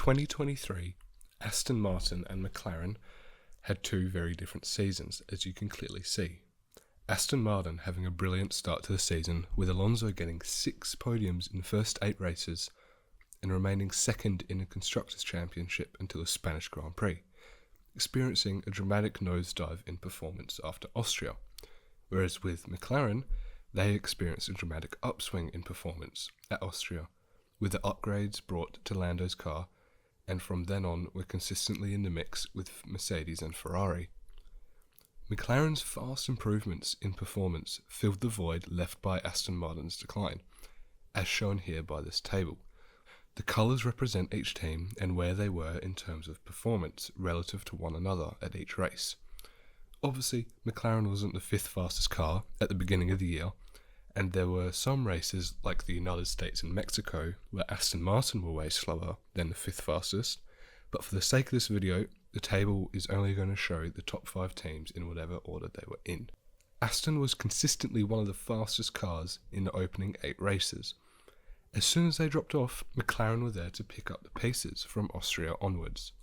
2023, Aston Martin and McLaren had two very different seasons, as you can clearly see. Aston Martin having a brilliant start to the season, with Alonso getting 6 podiums in the first 8 races and remaining second in the Constructors' Championship until the Spanish Grand Prix, experiencing a dramatic nosedive in performance after Austria, whereas with McLaren, they experienced a dramatic upswing in performance at Austria, with the upgrades brought to Lando's car, and from then on were consistently in the mix with Mercedes and Ferrari. McLaren's fast improvements in performance filled the void left by Aston Martin's decline, as shown here by this table. The colours represent each team and where they were in terms of performance relative to one another at each race. Obviously, McLaren wasn't the 5th fastest car at the beginning of the year, and there were some races like the United States and Mexico where Aston Martin were way slower than the 5th fastest, but for the sake of this video, the table is only going to show the top 5 teams in whatever order they were in. Aston was consistently one of the fastest cars in the opening 8 races. As soon as they dropped off, McLaren were there to pick up the paces from Austria onwards.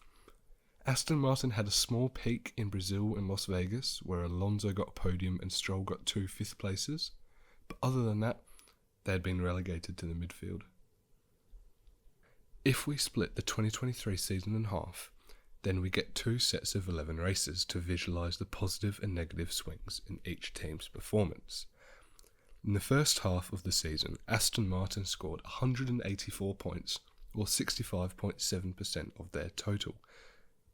Aston Martin had a small peak in Brazil and Las Vegas, where Alonso got a podium and Stroll got 2 5th places, but other than that, they had been relegated to the midfield. If we split the 2023 season in half, then we get 2 sets of 11 races to visualise the positive and negative swings in each team's performance. In the first half of the season, Aston Martin scored 184 points, or 65.7% of their total,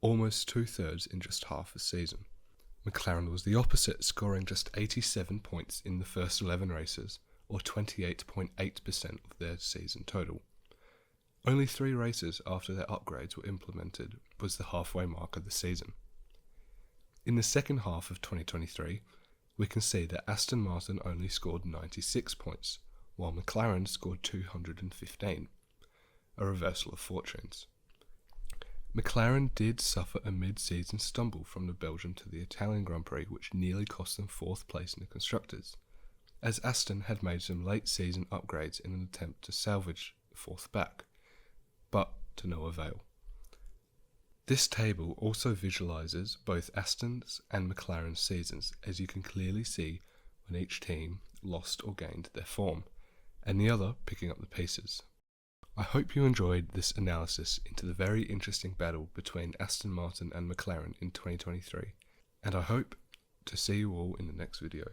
almost 2/3 in just half a season. McLaren was the opposite, scoring just 87 points in the first 11 races, or 28.8% of their season total. Only 3 races after their upgrades were implemented was the halfway mark of the season. In the second half of 2023, we can see that Aston Martin only scored 96 points, while McLaren scored 215, a reversal of fortunes. McLaren did suffer a mid-season stumble from the Belgian to the Italian Grand Prix, which nearly cost them 4th place in the Constructors, as Aston had made some late-season upgrades in an attempt to salvage 4th back, but to no avail. This table also visualises both Aston's and McLaren's seasons, as you can clearly see when each team lost or gained their form, and the other picking up the pieces. I hope you enjoyed this analysis into the very interesting battle between Aston Martin and McLaren in 2023, and I hope to see you all in the next video.